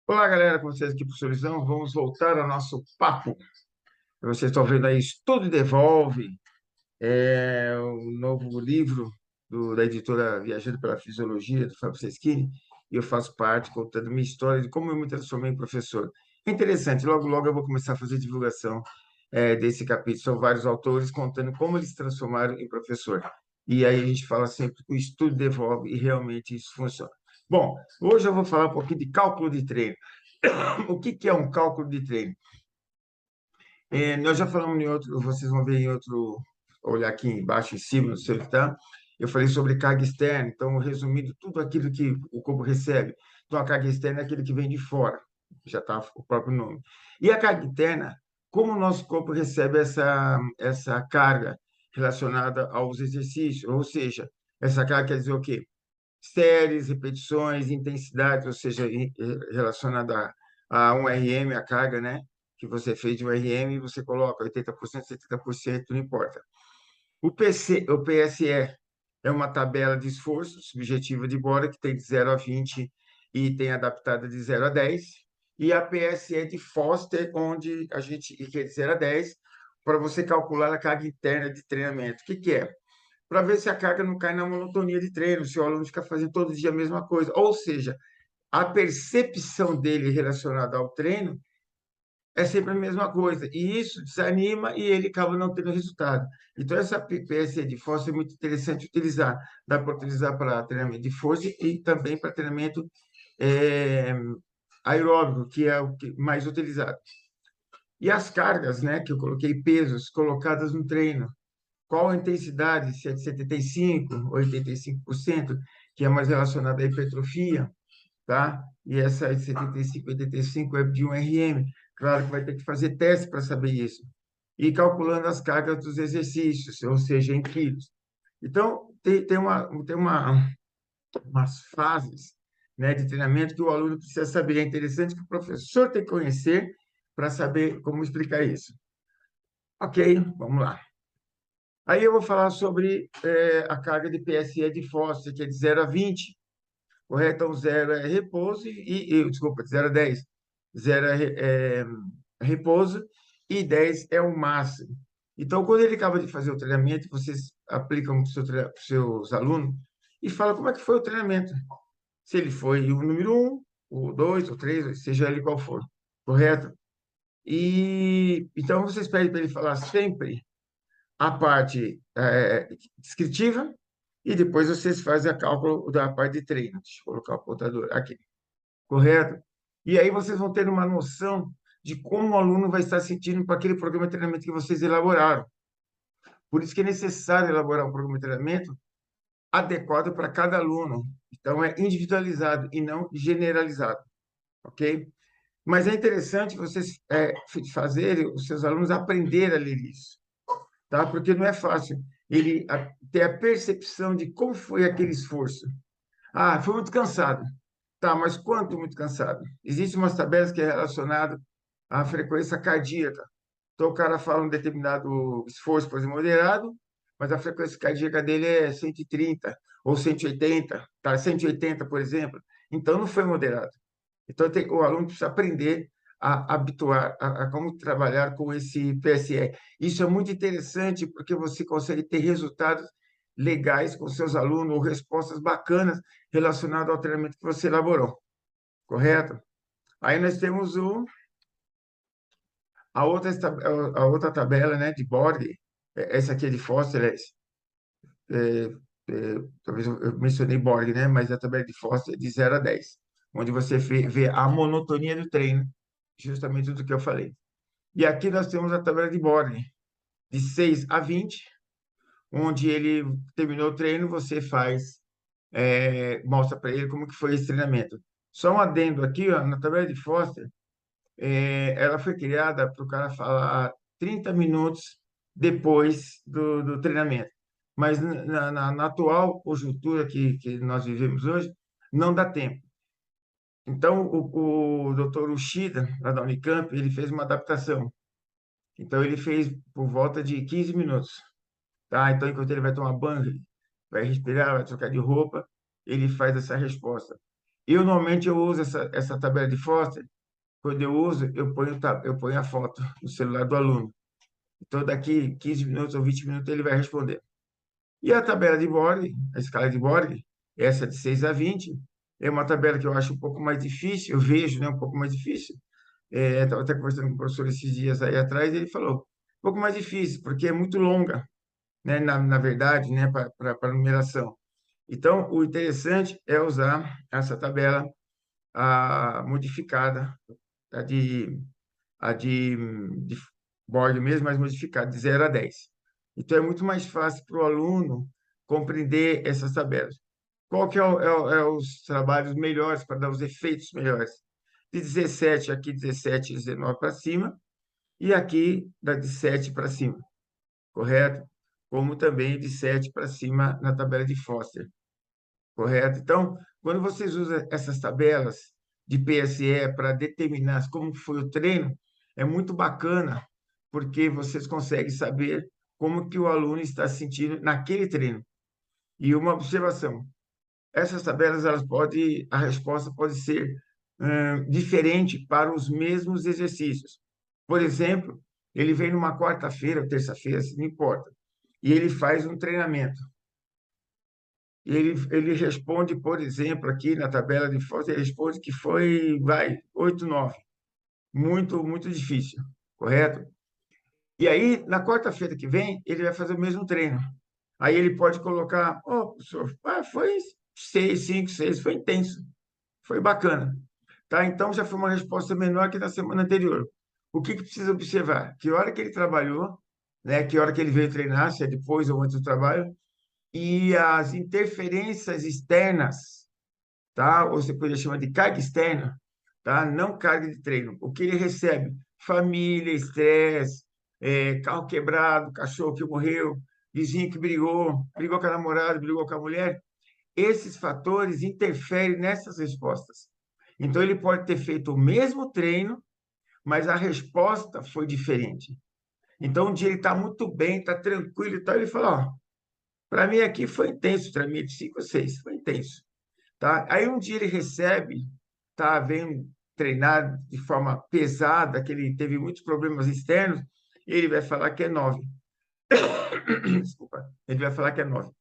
Olá, galera, com vocês aqui, professor Lisão. Vamos voltar ao nosso papo. Vocês estão vendo aí Estudo e Devolve, o novo livro da editora Viajando pela Fisiologia, do Fábio Seschini, e eu faço parte contando minha história de como eu me transformei em professor. É interessante, logo, logo eu vou começar a fazer divulgação desse capítulo. São vários autores contando como eles se transformaram em professor. E aí a gente fala sempre que o estudo devolve e realmente isso funciona. Bom, hoje eu vou falar um pouquinho de cálculo de treino. O que que é um cálculo de treino? Nós já falamos em outro, vocês vão ver em outro, olhar aqui embaixo, em cima, no seu tá? Eu falei sobre carga externa, então, resumindo, tudo aquilo que o corpo recebe. Então, a carga externa é aquilo que vem de fora, já está o próprio nome. E a carga interna, como o nosso corpo recebe essa carga relacionada aos exercícios, ou seja, essa carga quer dizer o quê? Séries, repetições, intensidade, ou seja, relacionada a um RM, a carga, né? Que você fez de um RM, você coloca 80%, 70%, não importa. O PSE é uma tabela de esforço subjetiva de Bora, que tem de 0 a 20 e tem adaptada de 0 a 10. E a PSE de Foster, onde a gente, que é de 0 a 10, para você calcular a carga interna de treinamento. O que que é? Para ver se a carga não cai na monotonia de treino, se o aluno fica fazendo todo dia a mesma coisa. Ou seja, a percepção dele relacionada ao treino é sempre a mesma coisa. E isso desanima e ele acaba não tendo resultado. Então, essa PPS de força é muito interessante utilizar. Dá para utilizar para treinamento de força e também para treinamento é, aeróbico, que é o mais utilizado. E as cargas, né, que eu coloquei pesos colocadas no treino. Qual a intensidade? Se é de 75%, 85%, que é mais relacionada à hipertrofia, tá? E essa de 75, 85 é de um RM. Claro que vai ter que fazer teste para saber isso. E calculando as cargas dos exercícios, ou seja, em quilos. Então, umas fases, né, de treinamento que o aluno precisa saber. É interessante que o professor tem que conhecer para saber como explicar isso. Ok, vamos lá. Aí eu vou falar sobre a carga de PSE de Foster, que é de 0 a 20, correto? Então, 0 é repouso desculpa, de 0 a 10. 0 é repouso e 10 é o máximo. Então, quando ele acaba de fazer o treinamento, vocês aplicam para os seus alunos e falam como é que foi o treinamento. Se ele foi o número 1, o 2, o 3, seja ele qual for, correto? E então vocês pedem para ele falar sempre a parte descritiva e depois vocês fazem a cálculo da parte de treino. Deixa eu colocar o apontador aqui, correto? E aí vocês vão ter uma noção de como o aluno vai estar sentindo para aquele programa de treinamento que vocês elaboraram. Por isso que é necessário elaborar um programa de treinamento adequado para cada aluno. Então, é individualizado e não generalizado, ok? Mas é interessante vocês fazerem os seus alunos aprender a ler isso, tá? Porque não é fácil ele ter a percepção de como foi aquele esforço. Ah, foi muito cansado. Tá, mas quanto muito cansado? Existem umas tabelas que é relacionado à frequência cardíaca. Então, o cara fala um determinado esforço, por exemplo, moderado, mas a frequência cardíaca dele é 130 ou 180, tá? 180, por exemplo. Então, não foi moderado. Então, o aluno precisa aprender a habituar, a como trabalhar com esse PSE. Isso é muito interessante porque você consegue ter resultados legais com seus alunos ou respostas bacanas relacionadas ao treinamento que você elaborou, correto? Aí nós temos a outra tabela, né, de Borg, essa aqui é de Foster, talvez eu mencionei Borg, né, mas a tabela de Foster é de 0 a 10, onde você vê a monotonia do treino, justamente tudo que eu falei. E aqui nós temos a tabela de Borg, de 6 a 20, onde ele terminou o treino, você mostra para ele como que foi esse treinamento. Só um adendo aqui, ó, na tabela de Foster, ela foi criada para o cara falar 30 minutos depois do treinamento. Mas na atual conjuntura que nós vivemos hoje, não dá tempo. Então, o doutor Ushida, lá da Unicamp, ele fez uma adaptação. Então, ele fez por volta de 15 minutos. Tá? Então, enquanto ele vai tomar banho, vai respirar, vai trocar de roupa, ele faz essa resposta. Eu, normalmente, eu uso essa tabela de Foster. Quando eu uso, eu ponho a foto no celular do aluno. Então, daqui 15 minutos ou 20 minutos, ele vai responder. E a tabela de Borg, a escala de Borg, essa de 6 a 20, é uma tabela que eu acho um pouco mais difícil, eu vejo, né, um pouco mais difícil. Estava até conversando com o professor esses dias aí atrás, ele falou, um pouco mais difícil, porque é muito longa, né, na verdade, né, para numeração. Então, o interessante é usar essa tabela modificada, a de, de Borg mesmo, mas modificada, de 0 a 10. Então, é muito mais fácil para o aluno compreender essas tabelas. Qual que os trabalhos melhores para dar os efeitos melhores? De 17, aqui 17 e 19 para cima, e aqui de 7 para cima, correto? Como também de 7 para cima na tabela de Foster, correto? Então, quando vocês usam essas tabelas de PSE para determinar como foi o treino, é muito bacana, porque vocês conseguem saber como que o aluno está se sentindo naquele treino. E uma observação, essas tabelas, a resposta pode ser diferente para os mesmos exercícios. Por exemplo, ele vem numa quarta-feira ou terça-feira, não importa, e ele faz um treinamento. Ele responde, por exemplo, aqui na tabela de Foster, ele responde que foi, 8, 9. Muito, muito difícil, correto? E aí, na quarta-feira que vem, ele vai fazer o mesmo treino. Aí ele pode colocar, professor, foi 6, 5, 6, foi intenso, foi bacana. Tá? Então, já foi uma resposta menor que na semana anterior. O que precisa observar? Que hora que ele trabalhou, né? Que hora que ele veio treinar, se é depois ou antes do trabalho, e as interferências externas, tá? Ou você poderia chamar de carga externa, tá? Não carga de treino. O que ele recebe? Família, estresse, carro quebrado, cachorro que morreu, vizinho que brigou com a namorada, brigou com a mulher. Esses fatores interferem nessas respostas. Então, ele pode ter feito o mesmo treino, mas a resposta foi diferente. Então, um dia ele está muito bem, está tranquilo e tal, ele fala, para mim aqui foi intenso, para mim de 5 ou 6, foi intenso. Tá? Aí um dia ele recebe, tá, vem treinar de forma pesada, que ele teve muitos problemas externos, ele vai falar que é 9. Desculpa, ele vai falar que é 9.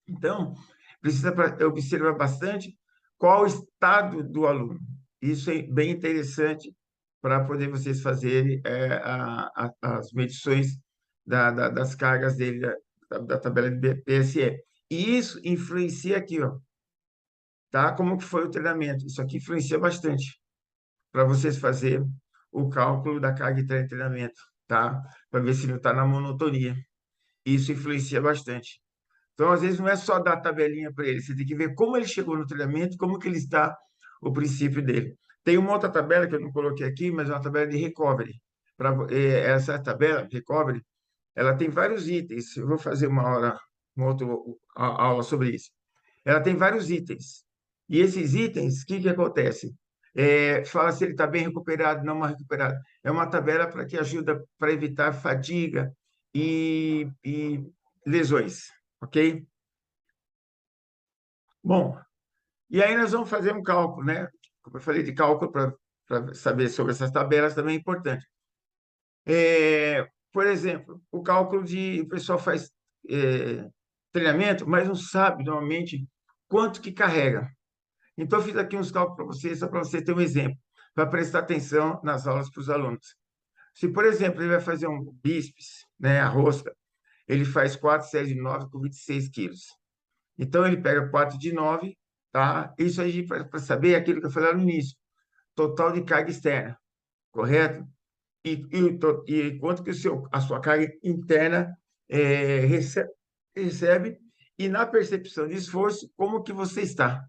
Então, precisa observar bastante qual o estado do aluno. Isso é bem interessante para poder vocês fazerem as medições das cargas dele, da tabela de PSE. E isso influencia aqui, ó, tá? Como que foi o treinamento? Isso aqui influencia bastante para vocês fazerem o cálculo da carga de treinamento, tá? Para ver se não está na monotonia. Isso influencia bastante. Então, às vezes, não é só dar a tabelinha para ele, você tem que ver como ele chegou no treinamento, como que ele está, o princípio dele. Tem uma outra tabela que eu não coloquei aqui, mas é uma tabela de recovery. Essa tabela, recovery, ela tem vários itens. Eu vou fazer uma outra aula sobre isso. Ela tem vários itens. E esses itens, o que que acontece? Fala se ele está bem recuperado, não mal recuperado. É uma tabela para que ajuda para evitar fadiga e lesões, ok? Bom, e aí nós vamos fazer um cálculo, né? Como eu falei de cálculo para saber sobre essas tabelas também é importante. Por exemplo, o cálculo o pessoal faz treinamento, mas não sabe normalmente quanto que carrega. Então, eu fiz aqui uns cálculos para vocês, só para você ter um exemplo, para prestar atenção nas aulas para os alunos. Se, por exemplo, ele vai fazer um bíceps, né, a rosca, ele faz 4 séries de 9 com 26 quilos. Então, ele pega 4 de 9, tá? Isso aí para saber aquilo que eu falei lá no início, total de carga externa, correto? E quanto que a sua carga interna recebe, e na percepção de esforço, como que você está,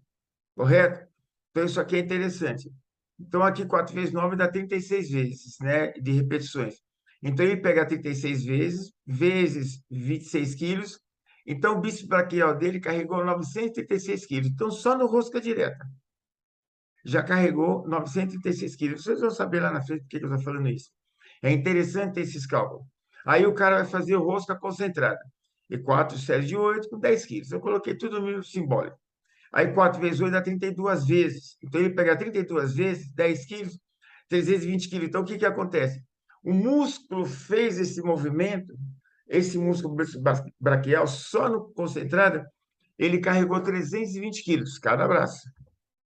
correto? Então, isso aqui é interessante. Então, aqui 4 vezes 9 dá 36 vezes, né, de repetições. Então, ele pega 36 vezes, vezes 26 quilos. Então, o bíceps braquial dele carregou 936 quilos. Então, só no rosca direta já carregou 936 quilos. Vocês vão saber lá na frente por que eu estou falando isso. É interessante esses cálculos. Aí o cara vai fazer rosca concentrada. E 4 séries de 8 com 10 quilos. Eu coloquei tudo no número simbólico. Aí 4 vezes 8 dá 32 vezes. Então, ele pega 32 vezes, 10 quilos, 320 quilos. Então, o que que acontece? O músculo fez esse movimento, esse músculo braquial, só no concentrado, ele carregou 320 quilos cada braço,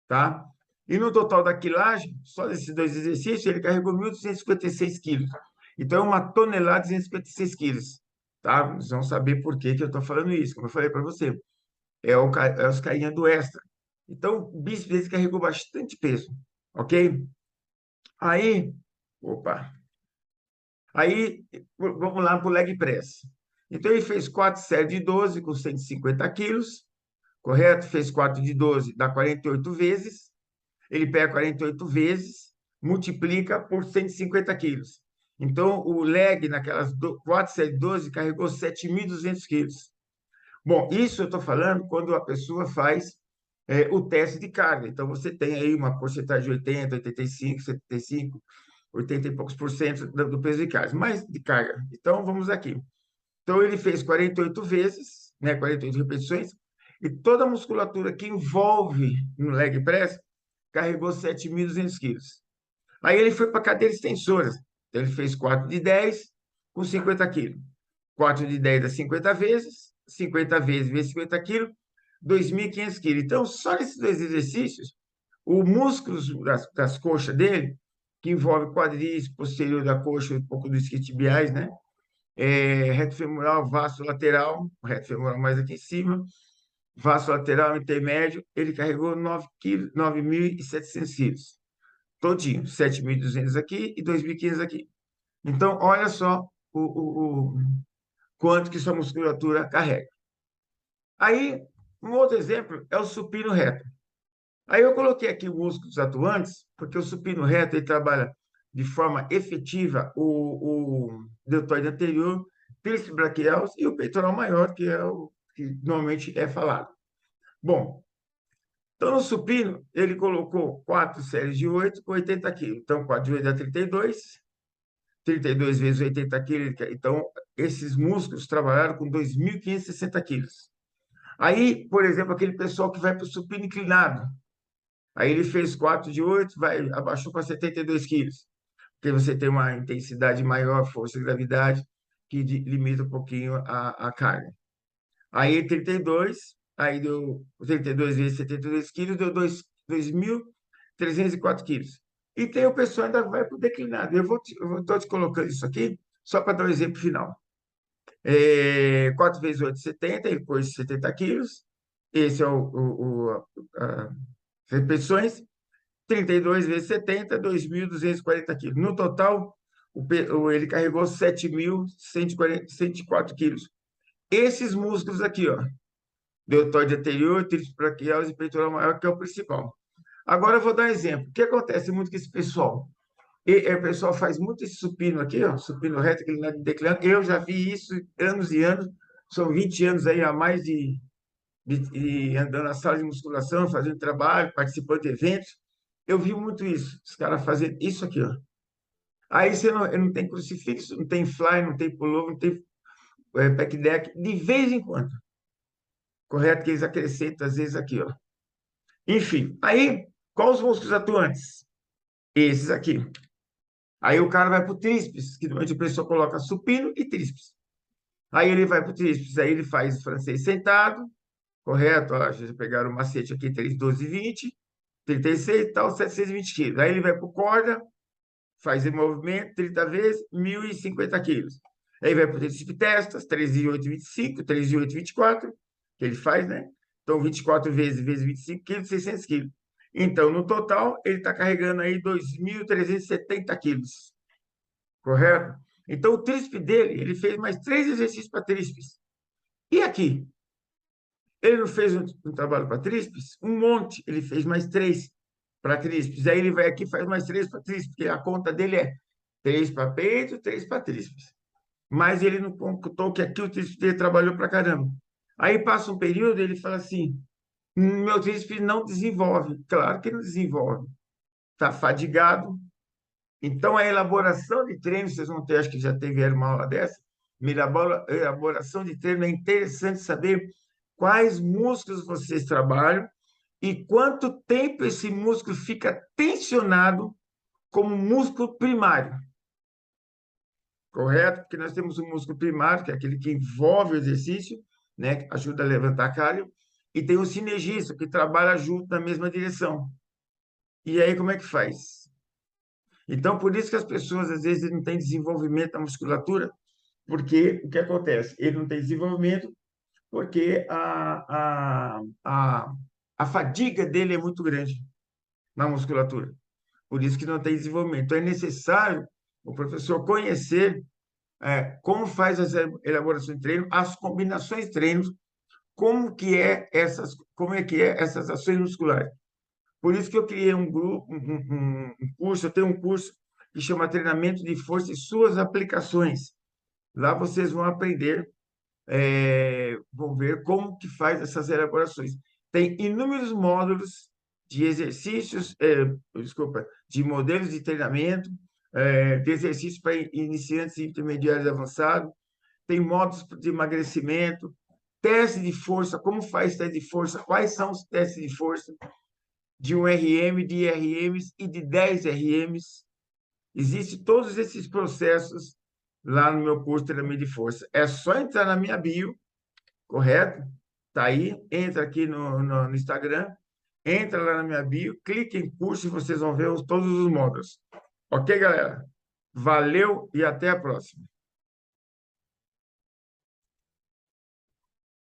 tá? E no total da quilagem, só desses dois exercícios, ele carregou 1.256 quilos. Então, é 1 tonelada e 256 quilos, tá? Vocês vão saber por que que eu estou falando isso, como eu falei para você. É os carinha do extra. Então, o bíceps dele carregou bastante peso, ok? Aí, opa, aí vamos lá para o leg press. Então, ele fez 4 séries de 12 com 150 quilos, correto? Fez 4 de 12, dá 48 vezes. Ele pega 48 vezes, multiplica por 150 quilos. Então, o leg naquelas 4 séries de 12 carregou 7.200 quilos. Bom, isso eu estou falando quando a pessoa faz o teste de carga. Então, você tem aí uma porcentagem de 80, 85, 75, 80 e poucos por cento do peso de carga, mas de carga. Então, vamos aqui. Então, ele fez 48 vezes, né, 48 repetições, e toda a musculatura que envolve no leg press carregou 7.200 quilos. Aí ele foi para cadeira extensora. Então, ele fez 4 de 10 com 50 quilos. 4 de 10 dá 50 vezes, 50 vezes 50 quilos, 2.500 quilos. Então, só nesses dois exercícios, o músculo das coxas dele, que envolve quadris, posterior da coxa, um pouco dos isquiotibiais, né? Reto femoral, vasto lateral, reto femoral mais aqui em cima, vasto lateral intermédio, ele carregou 9.700 quilos. Todinho, 7.200 aqui e 2.500 aqui. Então, olha só quanto que sua musculatura carrega. Aí, um outro exemplo é o supino reto. Aí eu coloquei aqui músculos atuantes, porque o supino reto ele trabalha de forma efetiva o deltoide anterior, tríceps braquial e o peitoral maior, que é o que normalmente é falado. Bom, então no supino ele colocou 4 séries de 8 com 80 quilos. Então, 4 de 8 dá 32 vezes 80 quilos. Então, esses músculos trabalharam com 2.560 quilos. Aí, por exemplo, aquele pessoal que vai para o supino inclinado, aí ele fez 4 de 8, abaixou para 72 quilos, porque você tem uma intensidade maior, força e gravidade, que limita um pouquinho a carga. Aí 32, aí deu 32 vezes 72 quilos, deu 2.304 quilos. E tem o pessoal ainda vai para o declinado. Eu estou te colocando isso aqui só para dar um exemplo final. 4 vezes 8, 70, ele pôs 70 quilos. Esse é as repetições. 32 vezes 70, 2.240 quilos. No total, ele carregou 7.104 quilos. Esses músculos aqui, ó, deltoide anterior, tríceps braquial e peitoral maior, que é o principal. Agora eu vou dar um exemplo. O que acontece muito com esse pessoal? O pessoal faz muito esse supino aqui, ó, supino reto, aquele não declinando. Eu já vi isso anos e anos, são 20 anos aí a mais de andando na sala de musculação, fazendo trabalho, participando de eventos. Eu vi muito isso, os caras fazendo isso aqui, ó. Aí você não tem crucifixo, não tem fly, não tem pullover, não tem pack deck, de vez em quando. Correto? Que eles acrescentam, às vezes, aqui, ó. Enfim, aí, quais os músculos atuantes? Esses aqui. Aí o cara vai para o tríceps, que normalmente o pessoal coloca supino e tríceps. Aí ele vai para o tríceps, aí ele faz francês sentado, correto? Ó, vocês pegaram o macete aqui, 3, 12, 20, 36 e tal, 720 quilos. Aí ele vai para o corda, faz o movimento 30 vezes, 1.050 quilos. Aí vai para o tríceps testas, 3 e 8, 25, 3 e 8, 24, que ele faz, né? Então, 24 vezes 25 quilos, 600 quilos. Então, no total, ele está carregando aí 2.370 quilos, correto? Então, o tríceps dele, ele fez mais 3 exercícios para tríceps. E aqui? Ele não fez um trabalho para tríceps? Um monte. Ele fez mais 3 para tríceps. Aí ele vai aqui e faz mais 3 para tríceps, porque a conta dele é 3 para peito, 3 para tríceps. Mas ele não computou que aqui o tríceps dele trabalhou para caramba. Aí passa um período, ele fala assim, meu tríceps não desenvolve. Claro que não desenvolve. Está fadigado. Então, a elaboração de treino, vocês vão ter, acho que já tiveram uma aula dessa, elaboração de treino é interessante saber quais músculos vocês trabalham e quanto tempo esse músculo fica tensionado como músculo primário. Correto? Porque nós temos um músculo primário, que é aquele que envolve o exercício, né, que ajuda a levantar cardio, e tem o sinergista, que trabalha junto na mesma direção. E aí, como é que faz? Então, por isso que as pessoas, às vezes, não têm desenvolvimento da musculatura, porque o que acontece? Ele não tem desenvolvimento porque a fadiga dele é muito grande na musculatura. Por isso que não tem desenvolvimento. Então, é necessário o professor conhecer como faz essa elaboração de treino, as combinações de treinos, como é que é essas ações musculares. Por isso que eu criei um grupo, um curso, eu tenho um curso que chama Treinamento de Força e Suas Aplicações. Lá vocês vão aprender, vão ver como que faz essas elaborações. Tem inúmeros módulos de exercícios, desculpa, de modelos de treinamento, de exercícios para iniciantes, intermediários e avançados, tem módulos de emagrecimento, teste de força, como faz teste de força, quais são os testes de força, de 1 RM, de IRMs e de 10 RMs. Existem todos esses processos lá no meu curso de treinamento de força. É só entrar na minha bio, correto? Tá aí, entra aqui no Instagram, entra lá na minha bio, clique em curso e vocês vão ver todos os módulos. Ok, galera? Valeu e até a próxima.